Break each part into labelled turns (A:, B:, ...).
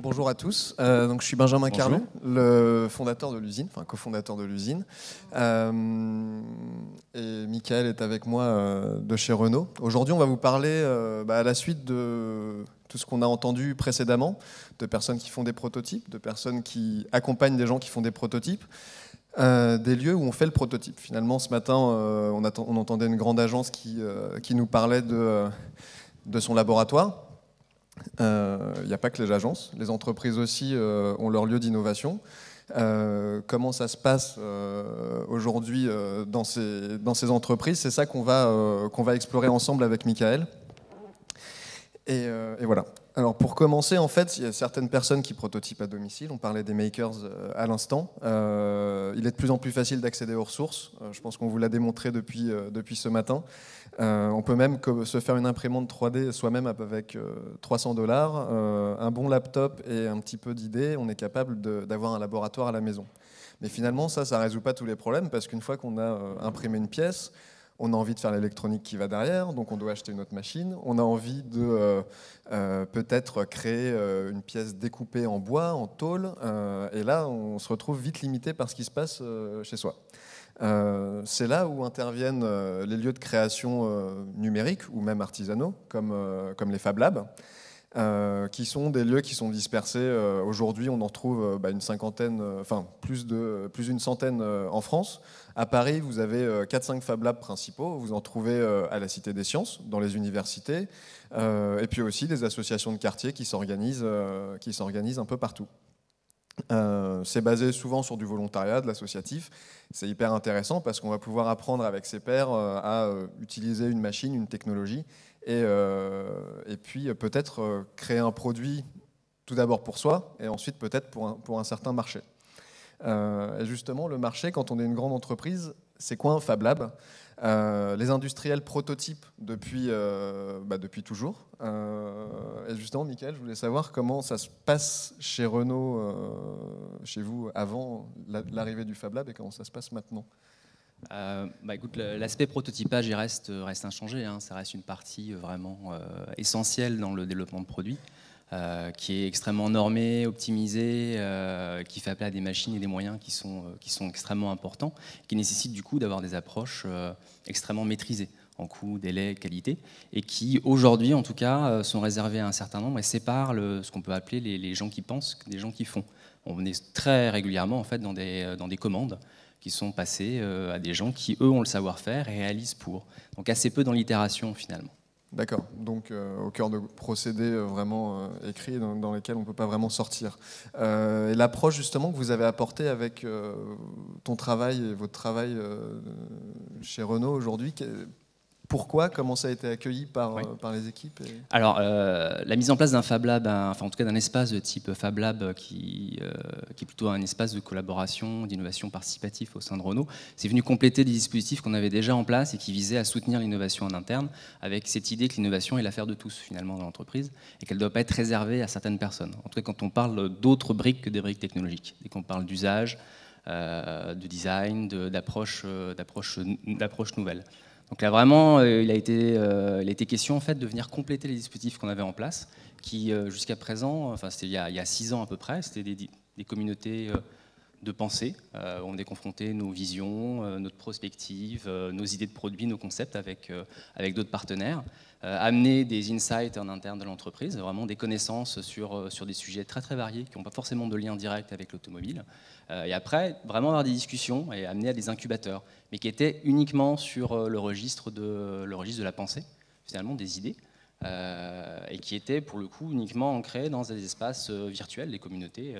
A: Bonjour à tous. Donc, je suis Benjamin Carlu, le fondateur de l'usine, enfin cofondateur de l'usine. Et Michael est avec moi de chez Renault. Aujourd'hui, on va vous parler à la suite de tout ce qu'on a entendu précédemment, de personnes qui font des prototypes, de personnes qui accompagnent des gens qui font des prototypes, des lieux où on fait le prototype. Finalement, ce matin, on entendait une grande agence qui nous parlait de son laboratoire. Il n'y a pas que les agences, les entreprises aussi ont leur lieu d'innovation. Comment ça se passe aujourd'hui dans ces entreprises, c'est ça qu'on va explorer ensemble avec Michael. Et voilà. Alors pour commencer, en fait, il y a certaines personnes qui prototypent à domicile. On parlait des makers à l'instant. Il est de plus en plus facile d'accéder aux ressources. Je pense qu'on vous l'a démontré depuis ce matin. On peut même se faire une imprimante 3D soi-même avec $300, un bon laptop et un petit peu d'idées. On est capable d'avoir un laboratoire à la maison. Mais finalement, ça ne résout pas tous les problèmes parce qu'une fois qu'on a imprimé une pièce, on a envie de faire l'électronique qui va derrière, donc on doit acheter une autre machine. On a envie de peut-être créer une pièce découpée en bois, en tôle, et là, on se retrouve vite limité par ce qui se passe chez soi. C'est là où interviennent les lieux de création numérique ou même artisanaux, comme les Fab Labs, qui sont des lieux qui sont dispersés. Aujourd'hui, on en retrouve une cinquantaine, plus d'une centaine en France. À Paris, vous avez 4-5 Fab Labs principaux. Vous en trouvez à la Cité des Sciences, dans les universités, et puis aussi des associations de quartier qui s'organisent un peu partout. C'est basé souvent sur du volontariat, de l'associatif. C'est hyper intéressant parce qu'on va pouvoir apprendre avec ses pairs à utiliser une machine, une technologie, et puis peut-être créer un produit tout d'abord pour soi et ensuite peut-être pour un certain marché. Et justement, le marché, quand on est une grande entreprise, c'est quoi un Fab Lab ? Les industriels prototypent depuis toujours. Et justement, Michael, je voulais savoir comment ça se passe chez Renault, chez vous, avant l'arrivée du Fab Lab et comment ça se passe maintenant.
B: Écoute, l'aspect prototypage il reste inchangé, hein. Ça reste une partie vraiment essentielle dans le développement de produits, qui est extrêmement normé, optimisé, qui fait appel à des machines et des moyens qui sont extrêmement importants, qui nécessitent du coup d'avoir des approches extrêmement maîtrisées en coût, délai, qualité, et qui aujourd'hui en tout cas sont réservées à un certain nombre et séparent ce qu'on peut appeler les gens qui pensent des gens qui font. On est très régulièrement en fait dans des commandes qui sont passées à des gens qui, eux, ont le savoir-faire et réalisent pour. Donc assez peu dans l'itération, finalement.
A: D'accord, donc au cœur de procédés vraiment écrits dans lesquels on ne peut pas vraiment sortir. Et l'approche justement que vous avez apportée avec ton travail et votre travail chez Renault aujourd'hui, pourquoi, comment ça a été accueilli par les équipes
B: Alors, la mise en place d'un Fab Lab, en tout cas d'un espace de type Fab Lab qui est plutôt un espace de collaboration, d'innovation participative au sein de Renault, c'est venu compléter des dispositifs qu'on avait déjà en place et qui visaient à soutenir l'innovation en interne, avec cette idée que l'innovation est l'affaire de tous finalement dans l'entreprise et qu'elle ne doit pas être réservée à certaines personnes. En tout cas, quand on parle d'autres briques que des briques technologiques, et qu'on parle d'usage, de design, d'approche nouvelle. Donc là vraiment, il a été question en fait de venir compléter les dispositifs qu'on avait en place, qui jusqu'à présent, c'était il y a 6 ans à peu près, c'était des communautés de pensée. On est confronté nos visions, notre prospective, nos idées de produits, nos concepts avec d'autres partenaires, amener des insights en interne de l'entreprise, vraiment des connaissances sur des sujets très très variés qui n'ont pas forcément de lien direct avec l'automobile. Et après, vraiment avoir des discussions et amener à des incubateurs, mais qui étaient uniquement sur le registre de la pensée, finalement des idées, et qui étaient pour le coup uniquement ancrés dans des espaces virtuels, des communautés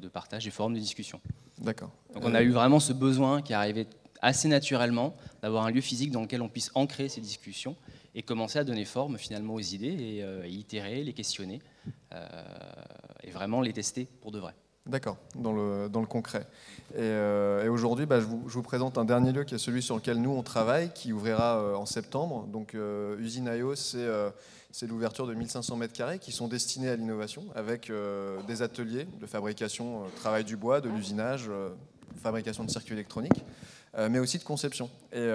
B: de partage, des forums de discussion.
A: D'accord.
B: Donc on a eu vraiment ce besoin qui arrivait assez naturellement d'avoir un lieu physique dans lequel on puisse ancrer ces discussions et commencer à donner forme finalement aux idées et itérer, les questionner et vraiment les tester pour de vrai.
A: D'accord, dans le concret. Et aujourd'hui, je vous présente un dernier lieu qui est celui sur lequel nous on travaille, qui ouvrira en septembre. Donc Usine IO, c'est l'ouverture de 1500 m² qui sont destinés à l'innovation, avec des ateliers de fabrication, travail du bois, de l'usinage, fabrication de circuits électroniques, mais aussi de conception. Et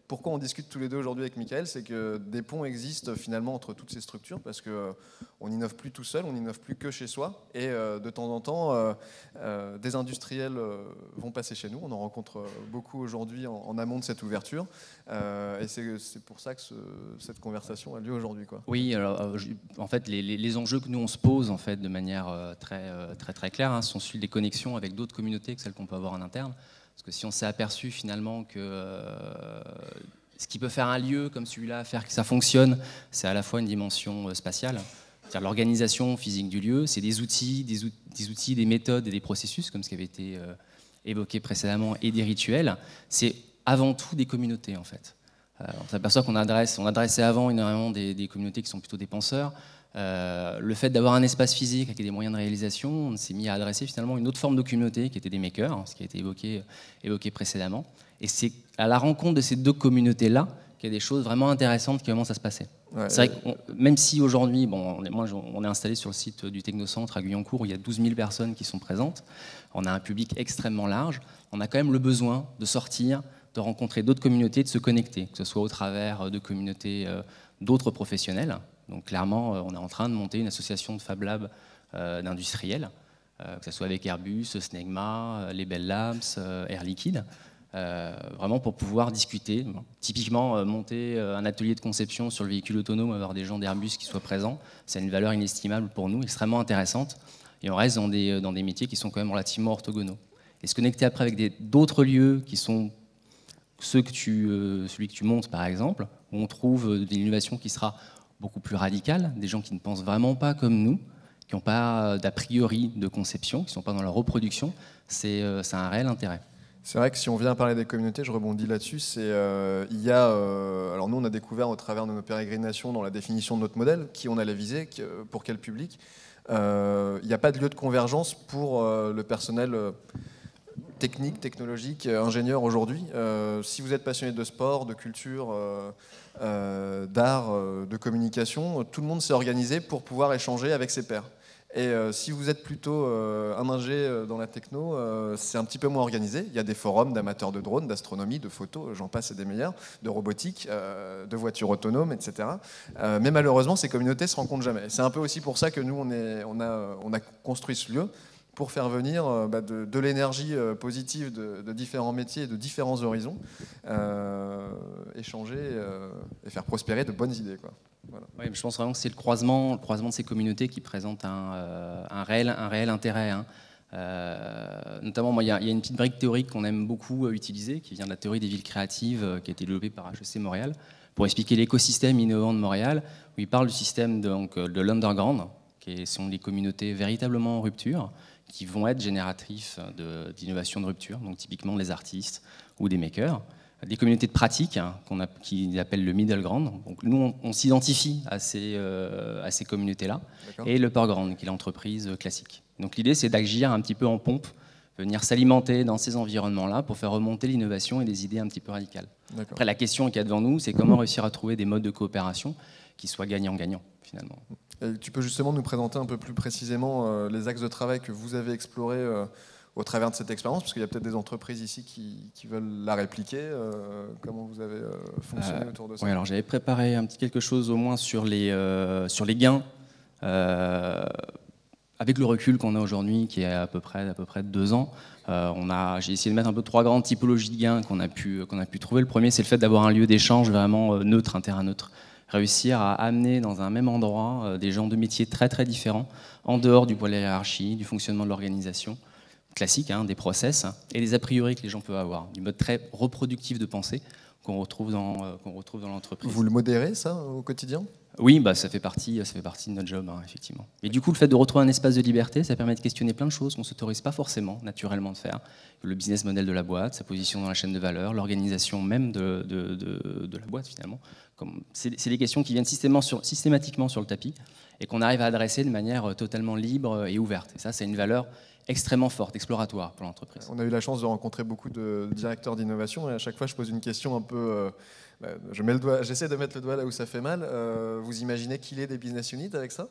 A: pourquoi on discute tous les deux aujourd'hui avec Michael, c'est que des ponts existent finalement entre toutes ces structures, parce qu'on n'innove plus tout seul, on n'innove plus que chez soi, et de temps en temps, des industriels vont passer chez nous. On en rencontre beaucoup aujourd'hui en amont de cette ouverture, et c'est pour ça que cette conversation a lieu aujourd'hui, quoi.
B: Oui, alors en fait, les enjeux que nous on se pose en fait de manière très claire, hein, sont celui des connexions avec d'autres communautés que celles qu'on peut avoir en interne. Parce que si on s'est aperçu finalement que ce qui peut faire un lieu comme celui-là, faire que ça fonctionne, c'est à la fois une dimension spatiale, c'est-à-dire l'organisation physique du lieu, c'est des outils, des méthodes et des processus, comme ce qui avait été évoqué précédemment, et des rituels. C'est avant tout des communautés en fait. On s'aperçoit qu'on adressait avant énormément des communautés qui sont plutôt des penseurs. Le fait d'avoir un espace physique avec des moyens de réalisation, on s'est mis à adresser finalement une autre forme de communauté qui était des makers, ce qui a été évoqué précédemment. Et c'est à la rencontre de ces deux communautés-là qu'il y a des choses vraiment intéressantes qui commencent à se passer. Ouais, c'est vrai que même si aujourd'hui, on est installé sur le site du Technocentre à Guyancourt où il y a 12 000 personnes qui sont présentes, on a un public extrêmement large, on a quand même le besoin de sortir, de rencontrer d'autres communautés, de se connecter, que ce soit au travers de communautés d'autres professionnels. Donc clairement, on est en train de monter une association de Fab Lab d'industriels, que ce soit avec Airbus, Snegma, les Bell Labs, Air Liquide, vraiment pour pouvoir discuter. Typiquement, monter un atelier de conception sur le véhicule autonome, avoir des gens d'Airbus qui soient présents, c'est une valeur inestimable pour nous, extrêmement intéressante. Et on reste dans des métiers qui sont quand même relativement orthogonaux. Et se connecter après avec d'autres lieux qui sont celui que tu montes par exemple, où on trouve de l'innovation qui sera beaucoup plus radicale, des gens qui ne pensent vraiment pas comme nous, qui n'ont pas d'a priori de conception, qui ne sont pas dans leur reproduction, c'est un réel intérêt.
A: C'est vrai que si on vient parler des communautés, je rebondis là-dessus, alors nous on a découvert au travers de nos pérégrinations dans la définition de notre modèle, qui on allait viser, pour quel public. Il n'y a pas de lieu de convergence pour le personnel technique, technologique, ingénieur aujourd'hui. Si vous êtes passionné de sport, de culture, d'art, de communication, tout le monde s'est organisé pour pouvoir échanger avec ses pairs. Et si vous êtes plutôt un ingé dans la techno, c'est un petit peu moins organisé. Il y a des forums d'amateurs de drones, d'astronomie, de photos, j'en passe et des meilleurs, de robotique, de voitures autonomes, etc. Mais malheureusement, ces communautés ne se rencontrent jamais. C'est un peu aussi pour ça que nous, on a construit ce lieu, pour faire venir de l'énergie positive de différents métiers et de différents horizons, échanger et faire prospérer de bonnes idées, quoi. Voilà.
B: Oui, je pense vraiment que c'est le croisement de ces communautés qui présente un réel intérêt. Hein. Notamment, moi, il y a une petite brique théorique qu'on aime beaucoup utiliser, qui vient de la théorie des villes créatives, qui a été développée par HEC Montréal, pour expliquer l'écosystème innovant de Montréal, où il parle du système de l'underground, qui sont des communautés véritablement en rupture, qui vont être génératrices d'innovation de rupture, donc typiquement les artistes ou des makers. Des communautés de pratique, hein, qu'ils appellent le middle ground. Donc nous, on s'identifie à ces communautés-là. Et l'upper ground, qui est l'entreprise classique. Donc l'idée, c'est d'agir un petit peu en pompe, venir s'alimenter dans ces environnements-là pour faire remonter l'innovation et des idées un petit peu radicales. Après, la question qu'il y a devant nous, c'est comment réussir à trouver des modes de coopération qui soient gagnant-gagnant, finalement.
A: Et tu peux justement nous présenter un peu plus précisément les axes de travail que vous avez explorés au travers de cette expérience, parce qu'il y a peut-être des entreprises ici qui veulent la répliquer. Comment vous avez fonctionné autour de ça?
B: Oui, alors j'avais préparé un petit quelque chose au moins sur les gains, avec le recul qu'on a aujourd'hui, qui est à peu près de 2 ans. J'ai essayé de mettre un peu 3 grandes typologies de gains qu'on a pu trouver. Le premier, c'est le fait d'avoir un lieu d'échange vraiment neutre, un terrain neutre. Réussir à amener dans un même endroit des gens de métiers très très différents, en dehors du poids de la hiérarchie, du fonctionnement de l'organisation classique, hein, des process, et des a priori que les gens peuvent avoir, du mode très reproductif de pensée qu'on retrouve dans l'entreprise.
A: Vous le modérez, ça, au quotidien?
B: Oui, ça fait partie de notre job, hein, effectivement. Et du coup, le fait de retrouver un espace de liberté, ça permet de questionner plein de choses qu'on ne s'autorise pas forcément, naturellement, de faire. Le business model de la boîte, sa position dans la chaîne de valeur, l'organisation même de la boîte, finalement. C'est des questions qui viennent systématiquement sur le tapis et qu'on arrive à adresser de manière totalement libre et ouverte. Et ça, c'est une valeur extrêmement forte, exploratoire pour l'entreprise.
A: On a eu la chance de rencontrer beaucoup de directeurs d'innovation et à chaque fois je pose une question un peu... j'essaie de mettre le doigt là où ça fait mal. Vous imaginez qu'il y ait des business units avec ça?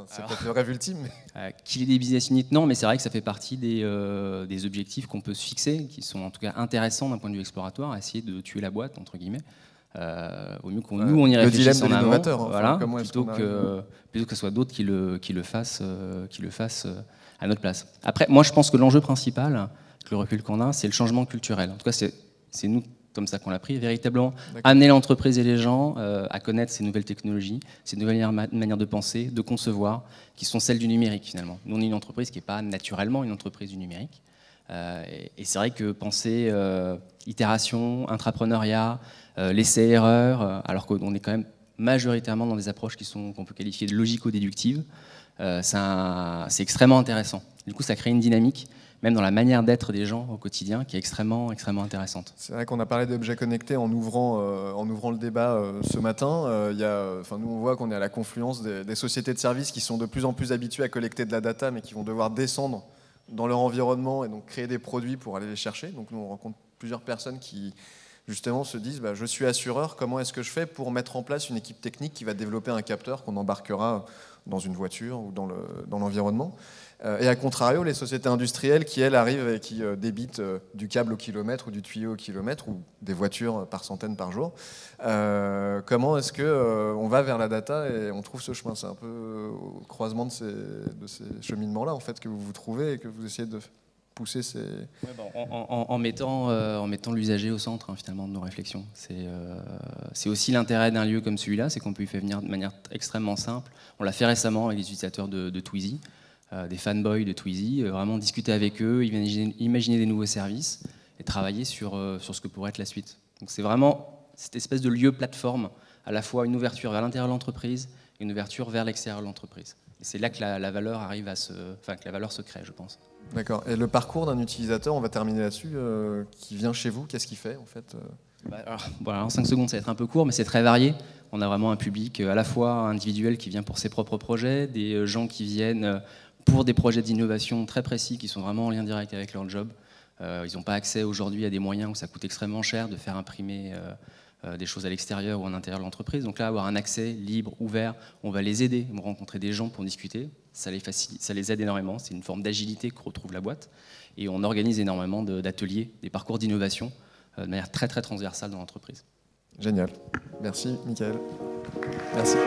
A: C'est peut-être le rêve ultime. Mais...
B: qu'il y ait des business units, non, mais c'est vrai que ça fait partie des objectifs qu'on peut se fixer, qui sont en tout cas intéressants d'un point de vue exploratoire, essayer de tuer la boîte, entre guillemets. Au mieux qu'on nous on y réfléchisse en amont, voilà, plutôt que ce soit d'autres qui le fassent à notre place. Après, moi je pense que l'enjeu principal, avec le recul qu'on a, c'est le changement culturel. En tout cas, c'est nous comme ça qu'on l'a pris, véritablement amener l'entreprise et les gens à connaître ces nouvelles technologies, ces nouvelles manières de penser, de concevoir, qui sont celles du numérique finalement. Nous on est une entreprise qui n'est pas naturellement une entreprise du numérique. Et c'est vrai que penser itération, intrapreneuriat, l'essai-erreur, alors qu'on est quand même majoritairement dans des approches qu'on peut qualifier de logico-déductives, c'est extrêmement intéressant. Du coup, ça crée une dynamique, même dans la manière d'être des gens au quotidien, qui est extrêmement, extrêmement intéressante.
A: C'est vrai qu'on a parlé d'objets connectés en ouvrant le débat ce matin. Nous, on voit qu'on est à la confluence des sociétés de services qui sont de plus en plus habituées à collecter de la data, mais qui vont devoir descendre dans leur environnement et donc créer des produits pour aller les chercher. Donc nous, on rencontre plusieurs personnes qui justement se disent je suis assureur, comment est-ce que je fais pour mettre en place une équipe technique qui va développer un capteur qu'on embarquera dans une voiture ou dans l'environnement. Et à contrario, les sociétés industrielles qui, elles, arrivent et qui débitent du câble au kilomètre ou du tuyau au kilomètre ou des voitures par centaines par jour. Comment est-ce qu'on va vers la data et on trouve ce chemin? C'est un peu au croisement de ces cheminements-là en fait, que vous vous trouvez et que vous essayez de pousser ces...
B: en mettant l'usager au centre finalement de nos réflexions. C'est aussi l'intérêt d'un lieu comme celui-là, c'est qu'on peut y faire venir de manière extrêmement simple. On l'a fait récemment avec les utilisateurs de Twizy, des fanboys de Twizy, vraiment discuter avec eux, imaginer des nouveaux services et travailler sur ce que pourrait être la suite. Donc c'est vraiment cette espèce de lieu plateforme, à la fois une ouverture vers l'intérieur de l'entreprise et une ouverture vers l'extérieur de l'entreprise. Et c'est là que la valeur que la valeur se crée, je pense.
A: D'accord. Et le parcours d'un utilisateur, on va terminer là-dessus, qui vient chez vous, qu'est-ce qu'il fait en fait?
B: En 5 secondes, ça va être un peu court, mais c'est très varié. On a vraiment un public à la fois individuel qui vient pour ses propres projets, des gens qui viennent pour des projets d'innovation très précis qui sont vraiment en lien direct avec leur job. Ils n'ont pas accès aujourd'hui à des moyens où ça coûte extrêmement cher de faire imprimer des choses à l'extérieur ou en intérieur de l'entreprise. Donc là, avoir un accès libre, ouvert, on va les aider, on va rencontrer des gens pour discuter. Ça les aide énormément. C'est une forme d'agilité que retrouve la boîte. Et on organise énormément d'ateliers, des parcours d'innovation de manière très, très transversale dans l'entreprise.
A: Génial. Merci, Michael. Merci.